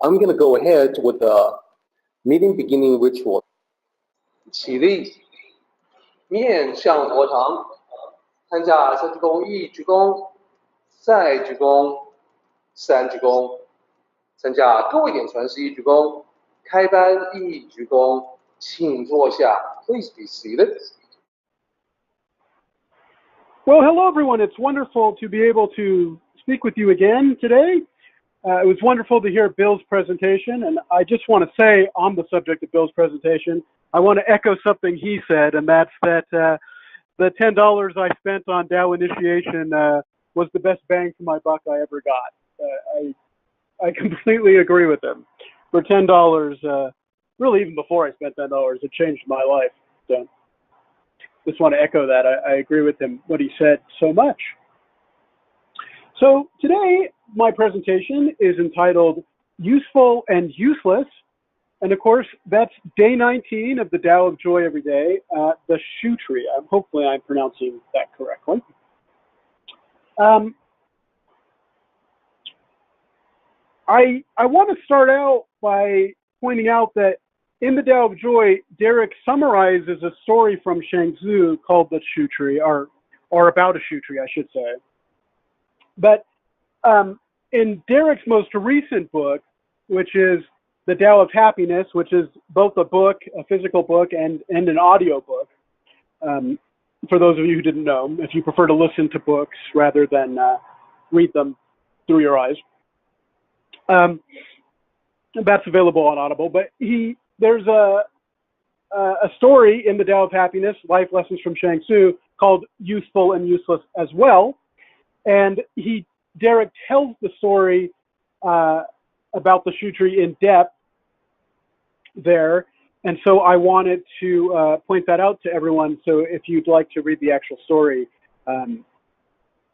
I'm going to go ahead with the meeting beginning ritual. 起立，面向佛堂，参加三鞠躬、一鞠躬、再鞠躬、三鞠躬，参加各位点传世一鞠躬，开班一鞠躬，请坐下。Please be seated. Well, hello, everyone. It's wonderful to be able to speak with you again today. It was wonderful to hear Bill's presentation, and I just want to say on the subject of Bill's presentation, I want to echo something he said, and that's that the $10 I spent on Tao initiation was the best bang for my buck I ever got. I completely agree with him. For $10, really even before I spent $10, it changed my life. So just want to echo that. I agree with him, what he said so much. So today, my presentation is entitled Useful and Useless. And of course, that's day 19 of the Tao of Joy Every Day, the Shoe Tree. Hopefully I'm pronouncing that correctly. I want to start out by pointing out that in the Tao of Joy, Derek summarizes a story from Shangzu called the Shoe Tree, or about a shoe tree, I should say. But in Derek's most recent book, which is The Tao of Happiness, which is both a book, a physical book, and an audio book, for those of you who didn't know, if you prefer to listen to books rather than read them through your eyes. That's available on Audible. But there's a story in the Tao of Happiness, Life Lessons from Shangzu, called Useful and Useless as well. And Derek tells the story about the shoe tree in depth there. And so I wanted to point that out to everyone. So if you'd like to read the actual story,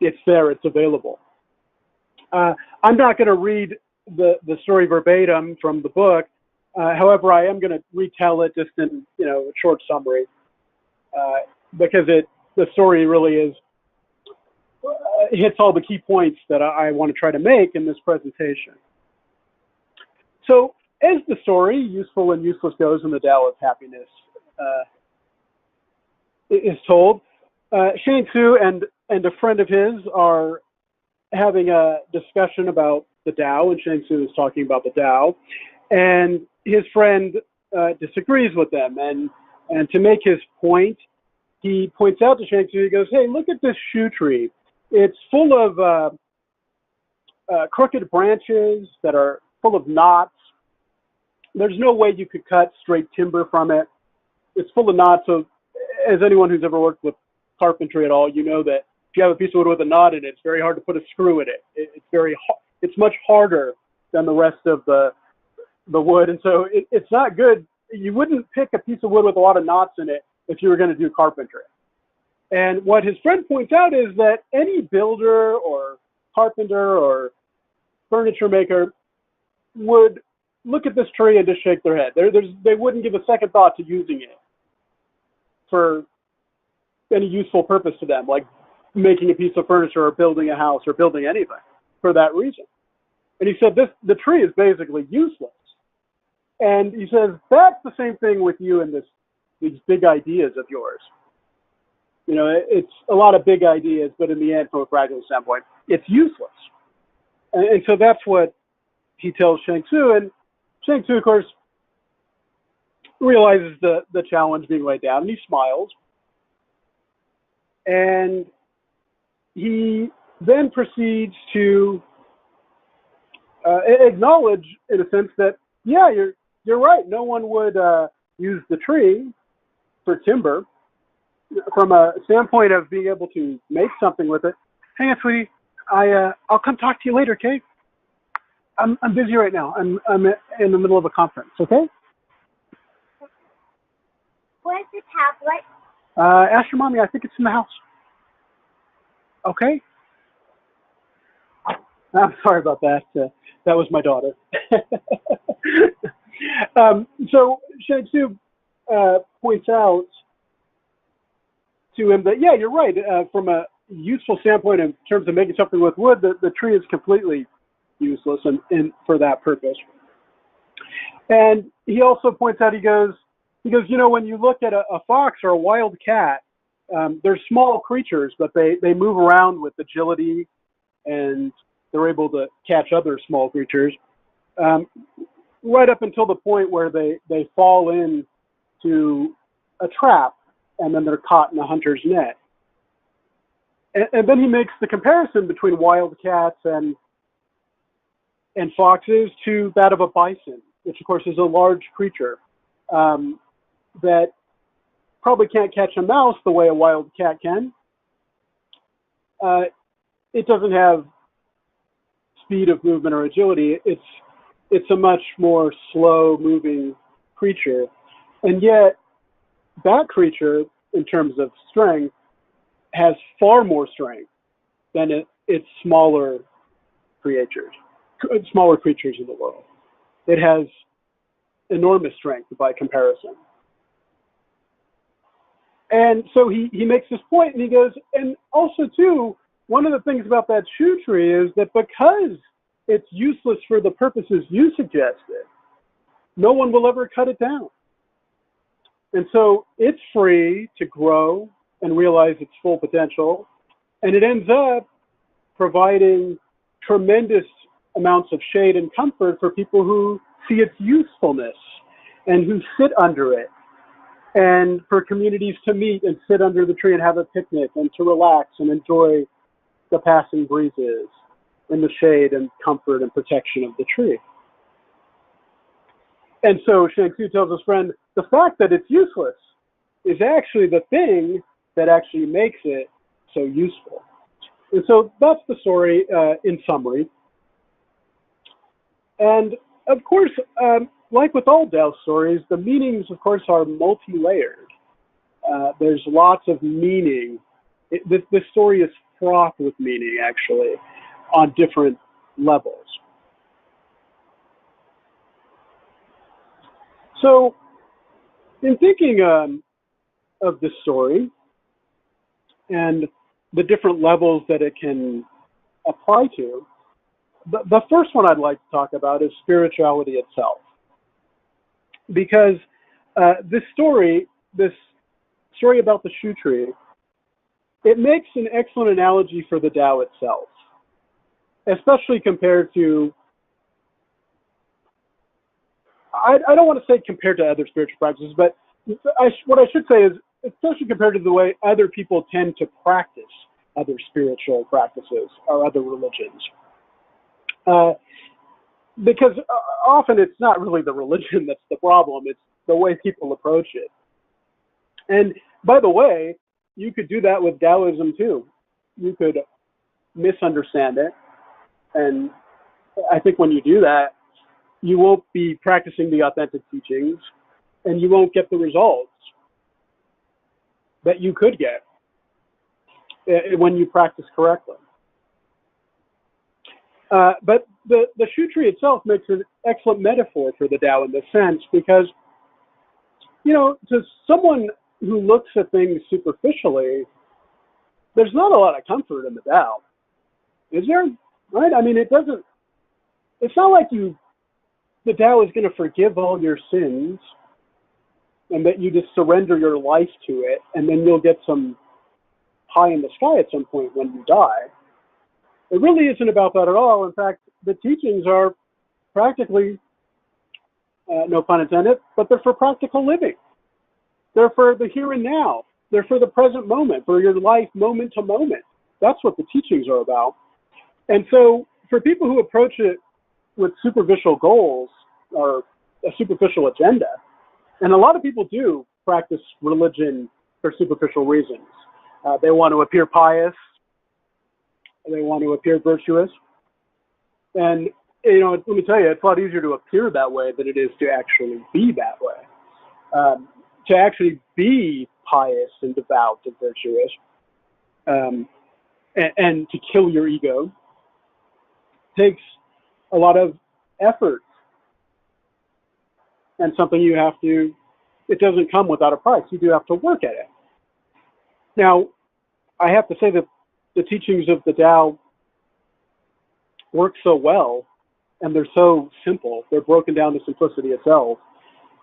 it's there, it's available. I'm not going to read the story verbatim from the book. However, I am going to retell it just in a short summary, because the story really is hits all the key points that I want to try to make in this presentation. So, as the story, Useful and Useless, goes in the Tao of Happiness, is told, Shangzu and a friend of his are having a discussion about the Tao, and Shangzu is talking about the Tao, and his friend disagrees with them, and to make his point, he points out to Shangzu, he goes, "Hey, look at this shoe tree. It's full of crooked branches that are full of knots. There's no way you could cut straight timber from it. It's full of knots." So as anyone who's ever worked with carpentry at all, you know that if you have a piece of wood with a knot in it, it's very hard to put a screw in it. It's much harder than the rest of the wood. And so it's not good. You wouldn't pick a piece of wood with a lot of knots in it if you were going to do carpentry. And what his friend points out is that any builder or carpenter or furniture maker would look at this tree and just shake their head. They wouldn't give a second thought to using it for any useful purpose to them, like making a piece of furniture or building a house or building anything for that reason. And he said the tree is basically useless. And he says that's the same thing with you and these big ideas of yours. It's a lot of big ideas, but in the end, from a practical standpoint, it's useless. And so that's what he tells Shangzu. And Shangzu, of course, realizes the challenge being laid down, and he smiles. And he then proceeds to acknowledge, in a sense, that, yeah, you're right. No one would use the tree for timber. From a standpoint of being able to make something with it. Hang on, sweetie. I'll come talk to you later, okay? I'm busy right now. I'm in the middle of a conference, okay? Where's the tablet? Ask your mommy. I think it's in the house. Okay? I'm sorry about that. That was my daughter. So Shangzu points out to him that, yeah, you're right. From a useful standpoint in terms of making something with wood, the tree is completely useless and for that purpose. And he also points out, he goes, when you look at a fox or a wild cat, they're small creatures, but they move around with agility, and they're able to catch other small creatures, right up until the point where they fall into a trap, and then they're caught in a hunter's net. And then he makes the comparison between wild cats and foxes to that of a bison, which of course is a large creature that probably can't catch a mouse the way a wild cat can. It doesn't have speed of movement or agility. It's a much more slow-moving creature, and yet that creature, in terms of strength, has far more strength than its smaller creatures in the world. It has enormous strength by comparison. And so he makes this point, and he goes, and also too, one of the things about that shoe tree is that because it's useless for the purposes you suggested, no one will ever cut it down. And so it's free to grow and realize its full potential, and it ends up providing tremendous amounts of shade and comfort for people who see its usefulness and who sit under it, and for communities to meet and sit under the tree and have a picnic and to relax and enjoy the passing breezes in the shade and comfort and protection of the tree. And so Shang Tzu tells his friend, the fact that it's useless is actually the thing that actually makes it so useful. And so that's the story in summary. And of course, like with all Tao stories, the meanings, of course, are multi-layered. There's lots of meaning. This story is fraught with meaning, actually, on different levels. So, in thinking of this story and the different levels that it can apply to, the first one I'd like to talk about is spirituality itself. Because this story about the shoe tree, it makes an excellent analogy for the Tao itself, especially compared to, I don't want to say compared to other spiritual practices, but what I should say is especially compared to the way other people tend to practice other spiritual practices or other religions. Because often it's not really the religion that's the problem, it's the way people approach it. And by the way, you could do that with Taoism too. You could misunderstand it, and I think when you do that, you won't be practicing the authentic teachings, and you won't get the results that you could get when you practice correctly. But the shoe tree itself makes an excellent metaphor for the Tao in this sense, because, to someone who looks at things superficially, there's not a lot of comfort in the Tao, is there? Right? I mean, it's not like the Tao is going to forgive all your sins and that you just surrender your life to it and then you'll get some pie in the sky at some point when you die. It really isn't about that at all. In fact, the teachings are practically, no pun intended, but they're for practical living. They're for the here and now. They're for the present moment, for your life moment to moment. That's what the teachings are about. And so for people who approach it with superficial goals or a superficial agenda, and a lot of people do practice religion for superficial reasons. They want to appear pious. They want to appear virtuous. And, let me tell you, it's a lot easier to appear that way than it is to actually be that way. To actually be pious and devout and virtuous, and to kill your ego takes a lot of effort and something it doesn't come without a price. You do have to work at it. Now, I have to say that the teachings of the Tao work so well and they're so simple. They're broken down to simplicity itself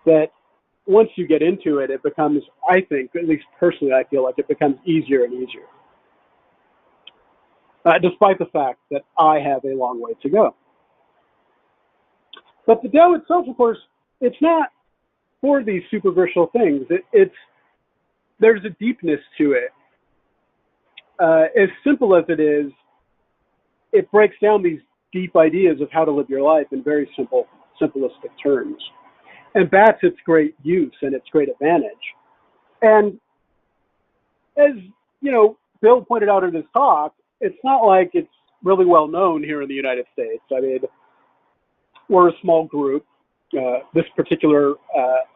that once you get into it, it becomes, I think, at least personally, I feel like it becomes easier and easier, despite the fact that I have a long way to go. But the Tao itself, of course, it's not for these superficial things. There's a deepness to it. As simple as it is, it breaks down these deep ideas of how to live your life in very simplistic terms. And that's its great use and its great advantage. And as, Bill pointed out in his talk, it's not like it's really well known here in the United States. I mean, we're a small group. This particular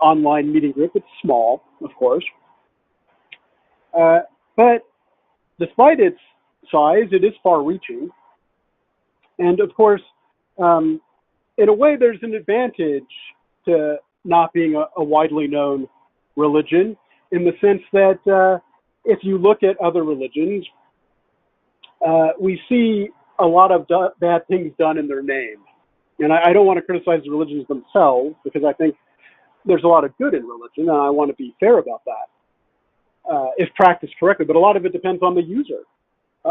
online meeting group, it's small, of course. But despite its size, it is far-reaching. And of course, in a way, there's an advantage to not being a widely known religion, in the sense that if you look at other religions, we see a lot of bad things done in their name. And I don't want to criticize the religions themselves, because I think there's a lot of good in religion, and I want to be fair about that, if practiced correctly. But a lot of it depends on the user.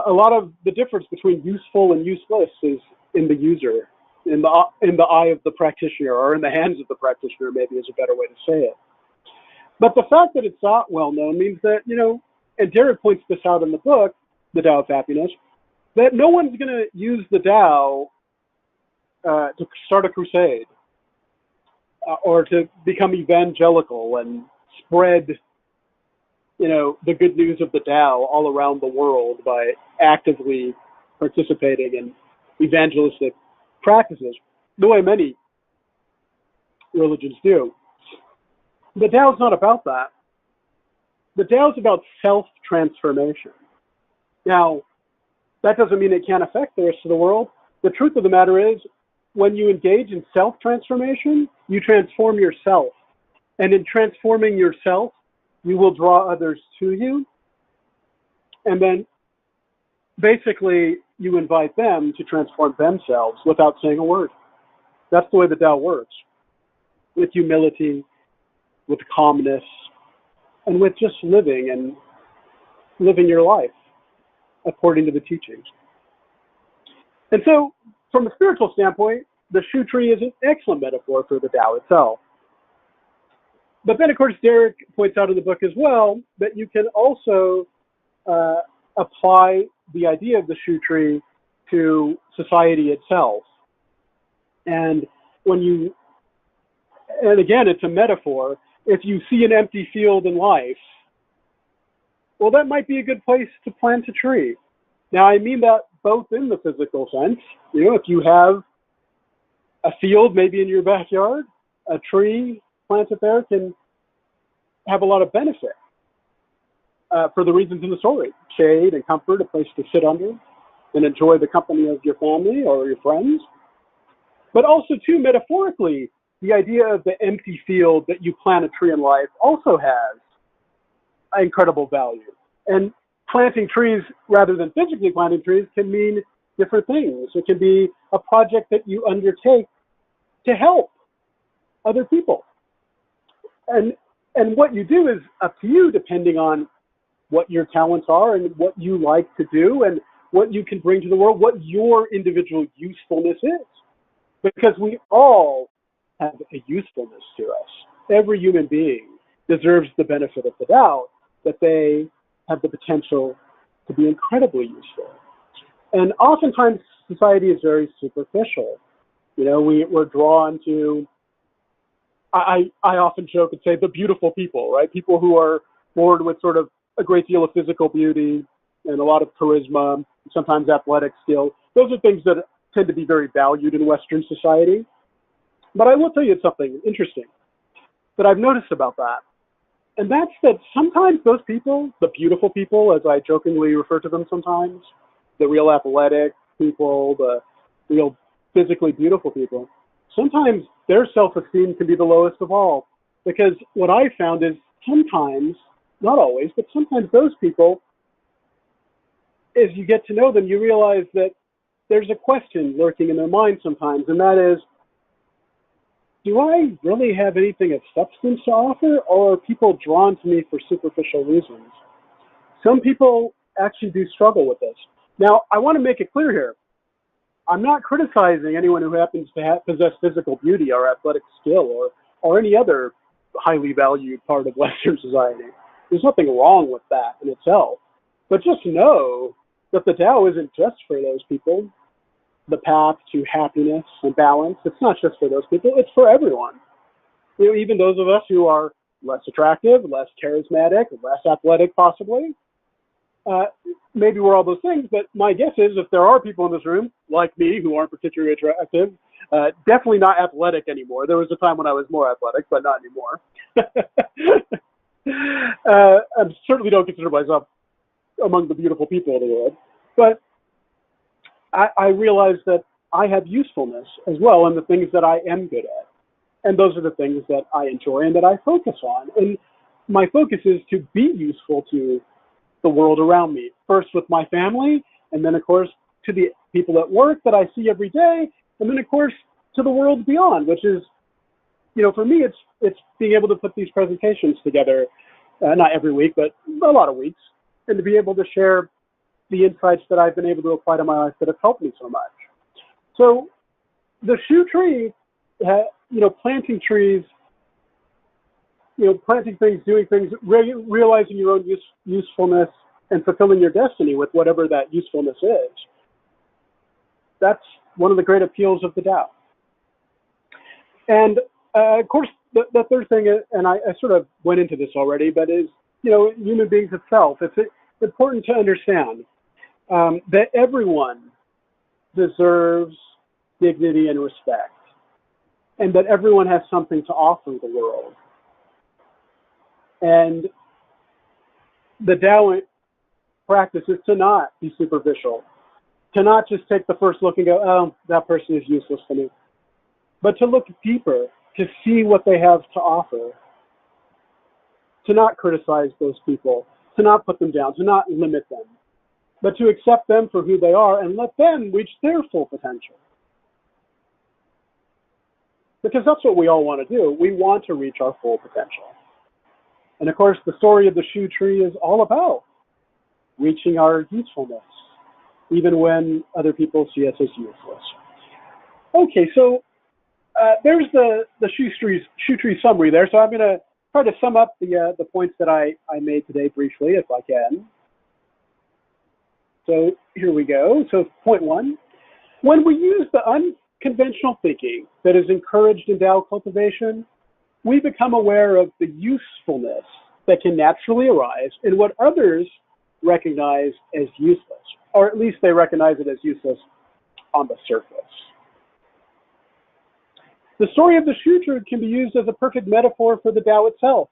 A lot of the difference between useful and useless is in the user, in the eye of the practitioner, or in the hands of the practitioner, maybe is a better way to say it. But the fact that it's not well known means that, and Derek points this out in the book, The Tao of Happiness, that no one's going to use the Tao to start a crusade or to become evangelical and spread, the good news of the Tao all around the world by actively participating in evangelistic practices, the way many religions do. The Tao is not about that. The Tao is about self-transformation. Now, that doesn't mean it can't affect the rest of the world. The truth of the matter is, when you engage in self-transformation, you transform yourself. And in transforming yourself, you will draw others to you. And then basically you invite them to transform themselves without saying a word. That's the way the Tao works. With humility, with calmness, and with just living your life according to the teachings. And so, from a spiritual standpoint, the shoe tree is an excellent metaphor for the Tao itself. But then, of course, Derek points out in the book as well that you can also apply the idea of the shoe tree to society itself. And again, it's a metaphor. If you see an empty field in life, well, that might be a good place to plant a tree. Now, I mean that both in the physical sense. If you have a field maybe in your backyard, a tree planted there can have a lot of benefit for the reasons in the story. Shade and comfort, a place to sit under and enjoy the company of your family or your friends. But also, too, metaphorically, the idea of the empty field that you plant a tree in life also has incredible value. And planting trees, rather than physically planting trees, can mean different things. It can be a project that you undertake to help other people. And what you do is up to you, depending on what your talents are and what you like to do and what you can bring to the world, what your individual usefulness is. Because we all have a usefulness to us. Every human being deserves the benefit of the doubt that they have the potential to be incredibly useful. And oftentimes society is very superficial. We're drawn to, I often joke and say, the beautiful people, right? People who are born with sort of a great deal of physical beauty and a lot of charisma, sometimes athletic skill. Those are things that tend to be very valued in Western society. But I will tell you something interesting that I've noticed about that. And that's that sometimes those people, the beautiful people, as I jokingly refer to them sometimes, the real athletic people, the real physically beautiful people, sometimes their self-esteem can be the lowest of all. Because what I found is sometimes, not always, but sometimes those people, as you get to know them, you realize that there's a question lurking in their mind sometimes, and that is, do I really have anything of substance to offer, or are people drawn to me for superficial reasons? Some people actually do struggle with this. Now, I want to make it clear here. I'm not criticizing anyone who happens to possess physical beauty or athletic skill or any other highly valued part of Western society. There's nothing wrong with that in itself. But just know that the Tao isn't just for those people. The path to happiness and balance, it's not just for those people, it's for everyone. You know, even those of us who are less attractive, less charismatic, less athletic possibly. Maybe we're all those things, but my guess is if there are people in this room, like me, who aren't particularly attractive, definitely not athletic anymore. There was a time when I was more athletic, but not anymore. I certainly don't consider myself among the beautiful people of the world. But I realize that I have usefulness as well in the things that I am good at. And those are the things that I enjoy and that I focus on. And my focus is to be useful to the world around me. First with my family, and then of course to the people at work that I see every day, and then of course to the world beyond, which is, you know, for me it's being able to put these presentations together, not every week, but a lot of weeks, and to be able to share the insights that I've been able to apply to my life that have helped me so much. So the shoe tree, planting trees, planting things, doing things, realizing your own usefulness and fulfilling your destiny with whatever that usefulness is. That's one of the great appeals of the Tao. And of course, the third thing, and I sort of went into this already, but is, human beings itself. It's important to understand that everyone deserves dignity and respect, and that everyone has something to offer the world. And the Tao practice is to not be superficial, to not just take the first look and go, oh, that person is useless to me, but to look deeper, to see what they have to offer, to not criticize those people, to not put them down, to not limit them, but to accept them for who they are and let them reach their full potential. Because that's what we all want to do. We want to reach our full potential. And of course, the story of the shoe tree is all about reaching our usefulness, even when other people see us as useless. Okay, so there's the shoe tree summary there. So I'm going to try to sum up the points that I made today briefly, if I can. So here we go. So point 1, when we use the unconventional thinking that is encouraged in Tao cultivation, we become aware of the usefulness that can naturally arise in what others recognize as useless, or at least they recognize it as useless on the surface. The story of the shoe tree can be used as a perfect metaphor for the Tao itself.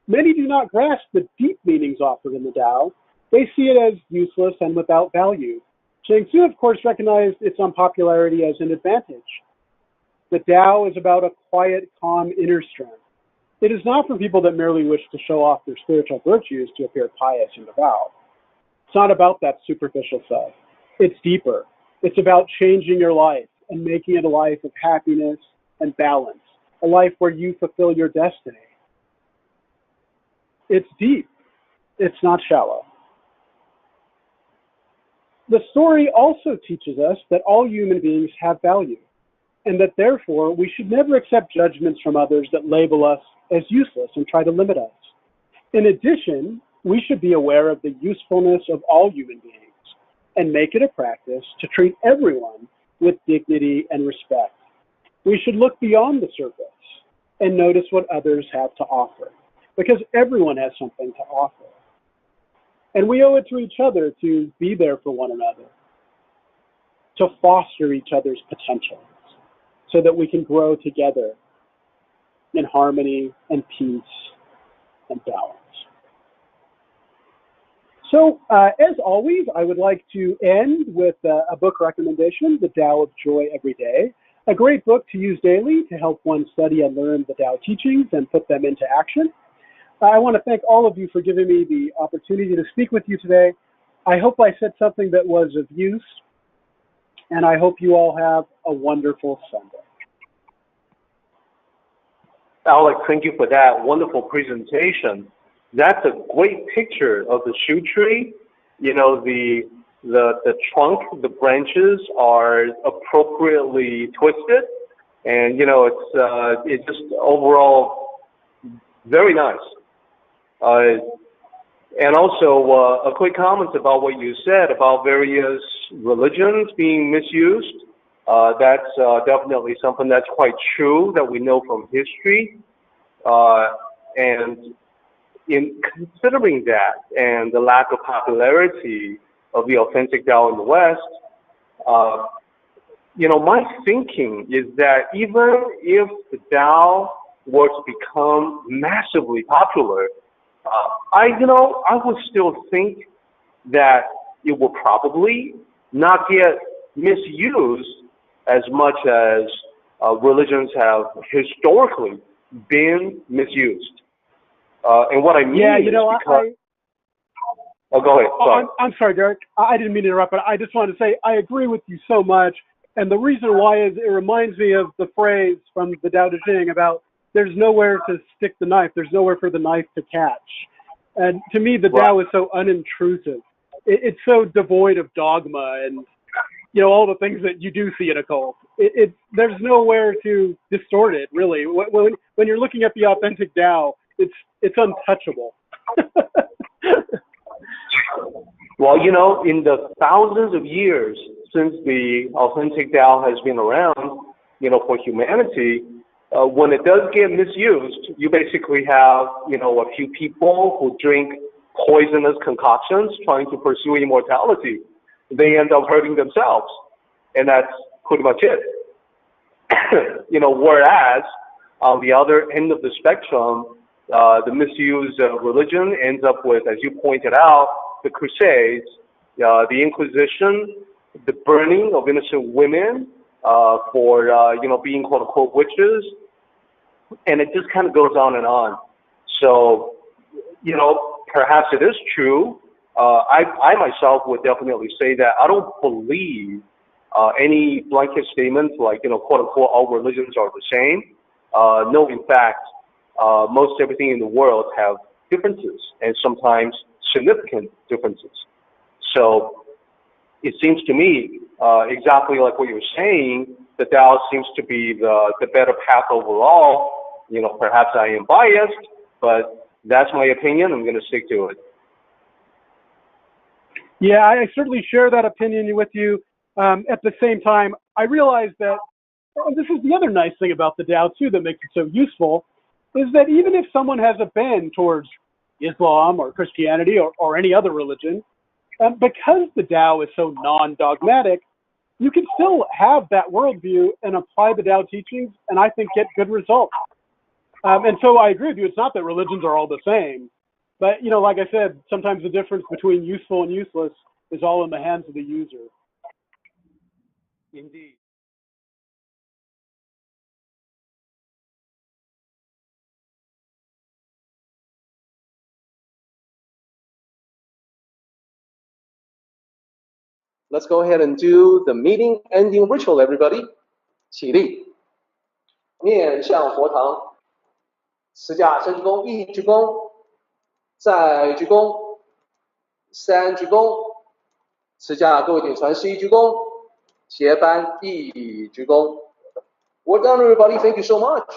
Many do not grasp the deep meanings offered in the Tao. They see it as useless and without value. Chuang Tzu, of course, recognized its unpopularity as an advantage. The Tao is about a quiet, calm inner strength. It is not for people that merely wish to show off their spiritual virtues to appear pious and devout. It's not about that superficial stuff. It's deeper. It's about changing your life and making it a life of happiness and balance, a life where you fulfill your destiny. It's deep. It's not shallow. The story also teaches us that all human beings have value, and that therefore we should never accept judgments from others that label us as useless and try to limit us. In addition, we should be aware of the usefulness of all human beings and make it a practice to treat everyone with dignity and respect. We should look beyond the surface and notice what others have to offer, because everyone has something to offer. And we owe it to each other to be there for one another, to foster each other's potentials, so that we can grow together in harmony and peace and balance. So, as always, I would like to end with a book recommendation, The Tao of Joy Every Day, a great book to use daily to help one study and learn the Tao teachings and put them into action. I want to thank all of you for giving me the opportunity to speak with you today. I hope I said something that was of use, and I hope you all have a wonderful Sunday. Alex, thank you for that wonderful presentation. That's a great picture of the shoe tree. You know, the trunk, the branches are appropriately twisted, and you know it's just overall very nice. And also a quick comment about what you said about various religions being misused. That's definitely something that's quite true that we know from history. And in considering that and the lack of popularity of the authentic Tao in the West, you know, my thinking is that even if the Tao were to become massively popular, I would still think that it will probably not get misused as much as religions have historically been misused. And what I mean yeah, is because... Oh, go ahead. Sorry. I'm sorry, Derek. I didn't mean to interrupt, but I just wanted to say I agree with you so much. And the reason why is it reminds me of the phrase from the Tao Te Ching about there's nowhere to stick the knife. There's nowhere for the knife to catch. And to me, the Tao is so unintrusive. It's so devoid of dogma and, you know, all the things that you do see in a cult. There's nowhere to distort it, really. When you're looking at the authentic Tao, it's untouchable. Well, you know, in the thousands of years since the authentic Tao has been around, you know, for humanity, when it does get misused, you basically have, you know, a few people who drink poisonous concoctions trying to pursue immortality. They end up hurting themselves, and that's pretty much it. You know, whereas on the other end of the spectrum, the misused religion ends up with, as you pointed out, the Crusades, the Inquisition, the burning of innocent women for, you know, being quote-unquote witches, and it just kind of goes on and on. So, you know, perhaps it is true. I myself would definitely say that I don't believe any blanket statements like, you know, quote-unquote, all religions are the same. No, in fact, most everything in the world have differences, and sometimes significant differences. So it seems to me, exactly like what you're saying, the Tao seems to be the better path overall. You know, perhaps I am biased, but that's my opinion. I'm going to stick to it. Yeah, I certainly share that opinion with you. At the same time, I realize that, and this is the other nice thing about the Tao too that makes it so useful, is that even if someone has a bend towards Islam or Christianity or any other religion, because the Tao is so non-dogmatic, you can still have that worldview and apply the Tao teachings, and I think get good results. And so I agree with you. It's not that religions are all the same, but, you know, like I said, sometimes the difference between useful and useless is all in the hands of the user. Indeed. Let's go ahead and do the meeting ending ritual, everybody. 起立，面向佛堂，持架深鞠躬，一鞠躬，再鞠躬，三鞠躬，持架各位顶传十一鞠躬，斜翻一鞠躬。Well done, everybody. Thank you so much.